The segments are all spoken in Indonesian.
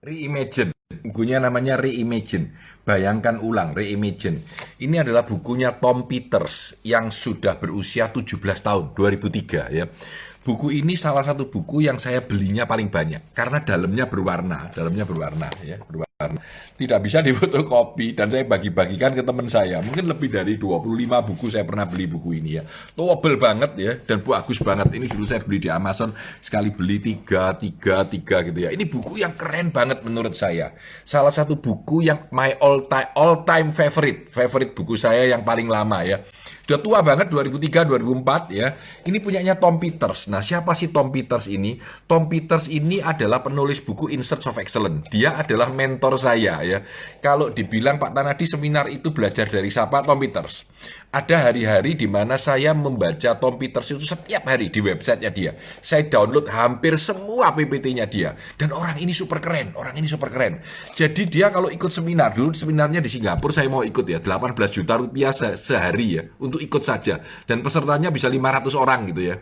Reimagine. Bukunya namanya Reimagine. Bayangkan ulang, Reimagine. Ini adalah bukunya Tom Peters yang sudah berusia 17 tahun, 2003 ya. Buku ini salah satu buku yang saya belinya paling banyak karena dalamnya berwarna ya, berwarna. Tidak bisa difotokopi dan saya bagi-bagikan ke teman saya. Mungkin lebih dari 25 buku saya pernah beli buku ini ya. Tebel banget ya dan bagus banget. Ini dulu saya beli di Amazon, sekali beli tiga gitu ya. Ini buku yang keren banget menurut saya. Salah satu buku yang my all time favorite buku saya yang paling lama ya. Udah tua banget 2003 2004 ya. Ini punyanya Tom Peters. Nah, siapa sih Tom Peters ini? Tom Peters ini adalah penulis buku In Search of Excellence. Dia adalah mentor saya ya. Kalau dibilang Pak Tanadi seminar itu belajar dari siapa? Tom Peters. Ada hari-hari di mana saya membaca Tom Peters itu setiap hari di websitenya dia. Saya download hampir semua PPT-nya dia. Dan orang ini super keren, Jadi dia kalau ikut seminar, dulu seminarnya di Singapura saya mau ikut ya, 18 juta rupiah sehari ya, untuk ikut saja. Dan pesertanya bisa 500 orang gitu ya.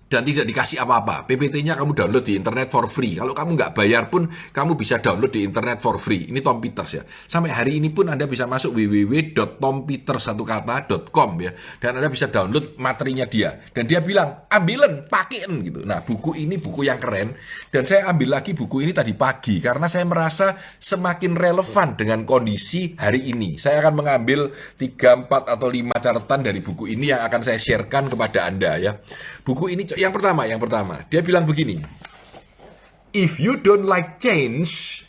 Dan tidak dikasih apa-apa. PPT-nya kamu download di internet for free. Kalau kamu nggak bayar pun, kamu bisa download di internet for free. Ini Tom Peters ya. Sampai hari ini pun Anda bisa masuk www.tompeters1kata.com ya. Dan Anda bisa download materinya dia. Dan dia bilang, ambilen, pakein gitu. Nah, buku ini buku yang keren. Dan saya ambil lagi buku ini tadi pagi. Karena saya merasa semakin relevan dengan kondisi hari ini. Saya akan mengambil 3, 4, atau 5 catatan dari buku ini yang akan saya sharekan kepada Anda ya. Buku ini yang pertama, dia bilang begini. If you don't like change,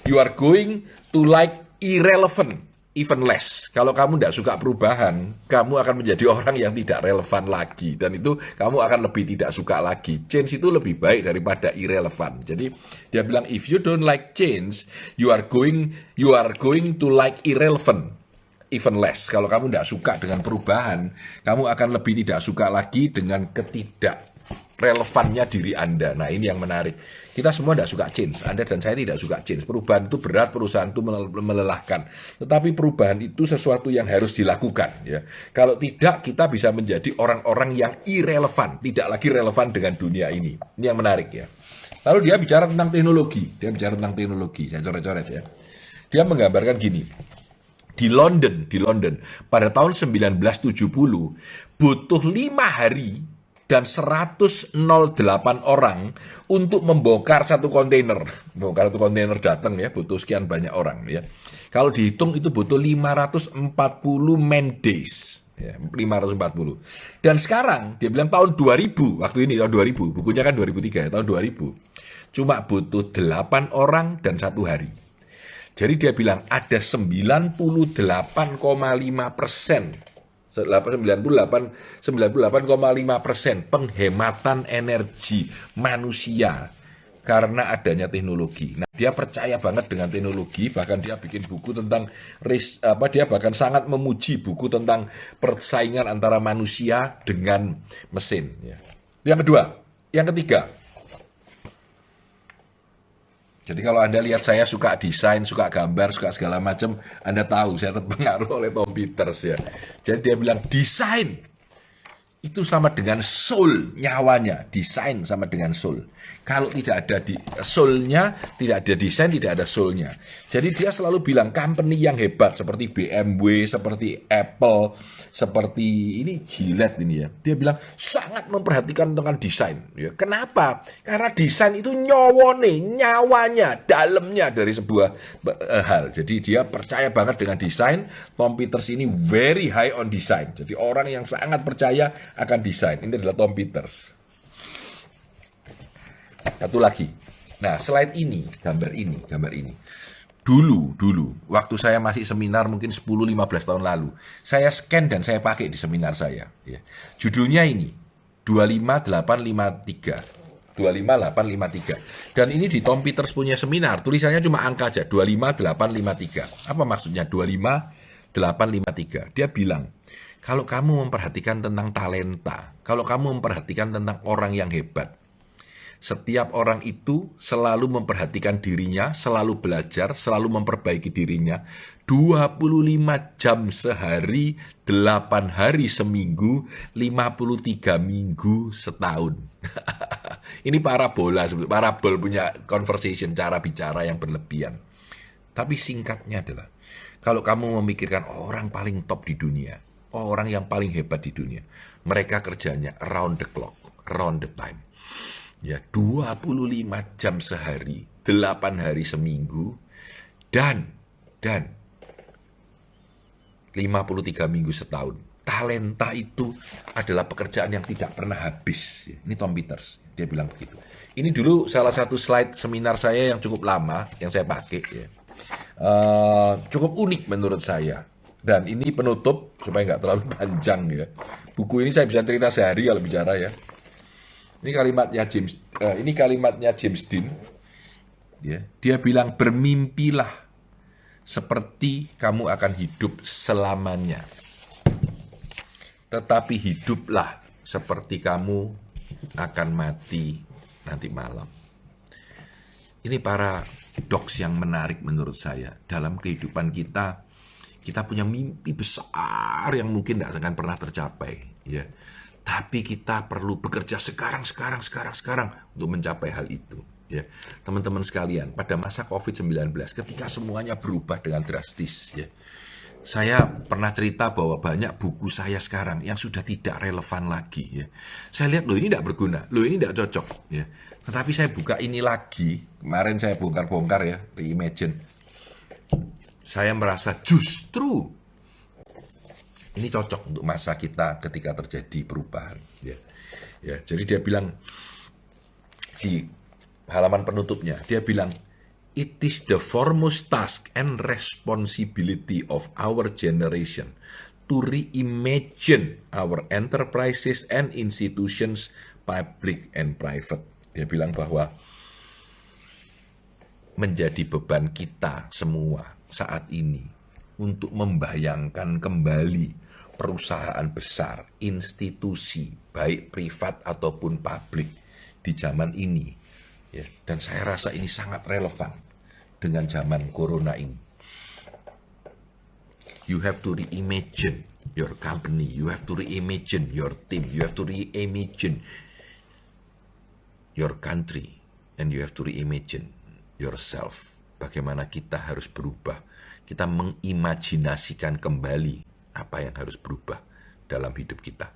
you are going to like irrelevant even less. Kalau kamu tidak suka perubahan, kamu akan menjadi orang yang tidak relevan lagi. Dan itu kamu akan lebih tidak suka lagi. Change itu lebih baik daripada irrelevant. Jadi dia bilang, if you don't like change, you are going to like irrelevant even less. Kalau kamu tidak suka dengan perubahan, kamu akan lebih tidak suka lagi dengan ketidak relevannya diri Anda. Nah, ini yang menarik. Kita semua tidak suka change. Anda dan saya tidak suka change. Perubahan itu berat, perusahaan itu melelahkan. Tetapi perubahan itu sesuatu yang harus dilakukan. Ya. Kalau tidak, kita bisa menjadi orang-orang yang irrelevan. Tidak lagi relevan dengan dunia ini. Ini yang menarik ya. Lalu dia bicara tentang teknologi. Saya coret-coret ya. Dia menggambarkan gini. Di London pada tahun 1970 butuh 5 hari dan 108 orang untuk membongkar satu kontainer. Membongkar satu kontainer datang ya, butuh sekian banyak orang ya. Kalau dihitung itu butuh 540 man days. Ya, 540. Dan sekarang dia bilang tahun 2000, waktu ini tahun 2000, bukunya kan 2003 ya, tahun 2000. Cuma butuh 8 orang dan 1 hari. Jadi dia bilang ada 98,5%, 98,5% penghematan energi manusia karena adanya teknologi. Nah, dia percaya banget dengan teknologi, bahkan dia bikin buku tentang dia bahkan sangat memuji buku tentang persaingan antara manusia dengan mesin. Yang ketiga. Jadi kalau Anda lihat saya suka desain, suka gambar, suka segala macam, Anda tahu saya terpengaruh oleh Tom Peters ya. Jadi dia bilang desain itu sama dengan soul, nyawanya. Desain sama dengan soul. Kalau tidak ada soul-nya, tidak ada desain, tidak ada soul-nya. Jadi dia selalu bilang company yang hebat seperti BMW, seperti Apple, seperti ini Gillette ini ya. Dia bilang sangat memperhatikan tentang desain. Ya, kenapa? Karena desain itu nyawanya, dalamnya dari sebuah hal. Jadi dia percaya banget dengan desain. Tom Peters ini very high on design. Jadi orang yang sangat percaya akan desain. Ini adalah Tom Peters. Satu lagi. Nah, slide ini, gambar ini. Dulu, waktu saya masih seminar mungkin 10-15 tahun lalu, saya scan dan saya pakai di seminar saya. Ya. Judulnya ini, 25853. 25853. Dan ini di Tom Peters punya seminar, tulisannya cuma angka aja, 25853. Apa maksudnya 25853? Dia bilang, kalau kamu memperhatikan tentang talenta, kalau kamu memperhatikan tentang orang yang hebat, setiap orang itu selalu memperhatikan dirinya, selalu belajar, selalu memperbaiki dirinya. 25 jam sehari, 8 hari seminggu, 53 minggu setahun. Ini parabola, parabol punya conversation, cara bicara yang berlebihan. Tapi singkatnya adalah, kalau kamu memikirkan orang paling top di dunia, orang yang paling hebat di dunia, mereka kerjanya around the clock, around the time. Ya, 25 jam sehari, 8 hari seminggu, dan 53 minggu setahun. Talenta itu adalah pekerjaan yang tidak pernah habis. Ini Tom Peters, dia bilang begitu. Ini dulu salah satu slide seminar saya yang cukup lama, yang saya pakai. Ya. Cukup unik menurut saya. Dan ini penutup, supaya nggak terlalu panjang ya. Buku ini saya bisa cerita sehari kalau bicara ya. Ini kalimatnya James Dean. Ya. Dia bilang, bermimpilah seperti kamu akan hidup selamanya. Tetapi hiduplah seperti kamu akan mati nanti malam. Ini paradoks yang menarik menurut saya. Dalam kehidupan kita, kita punya mimpi besar yang mungkin tidak akan pernah tercapai. Ya. Tapi kita perlu bekerja sekarang untuk mencapai hal itu. Ya. Teman-teman sekalian, pada masa COVID-19, ketika semuanya berubah dengan drastis, ya, saya pernah cerita bahwa banyak buku saya sekarang yang sudah tidak relevan lagi. Ya. Saya lihat, loh ini tidak berguna, loh ini tidak cocok. Ya. Tetapi saya buka ini lagi, kemarin saya bongkar-bongkar ya, Reimagine. Saya merasa justru ini cocok untuk masa kita ketika terjadi perubahan. Ya. Ya, jadi dia bilang di halaman penutupnya, dia bilang, it is the foremost task and responsibility of our generation to reimagine our enterprises and institutions, public and private. Dia bilang bahwa menjadi beban kita semua saat ini untuk membayangkan kembali perusahaan besar, institusi, baik privat ataupun publik di zaman ini. Ya, dan saya rasa ini sangat relevan dengan zaman corona ini. You have to reimagine your company, you have to reimagine your team, you have to reimagine your country, and you have to reimagine yourself. Bagaimana kita harus berubah. Kita mengimajinasikan kembali apa yang harus berubah dalam hidup kita.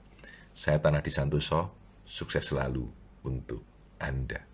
Saya Tanah di Santoso, sukses selalu untuk Anda.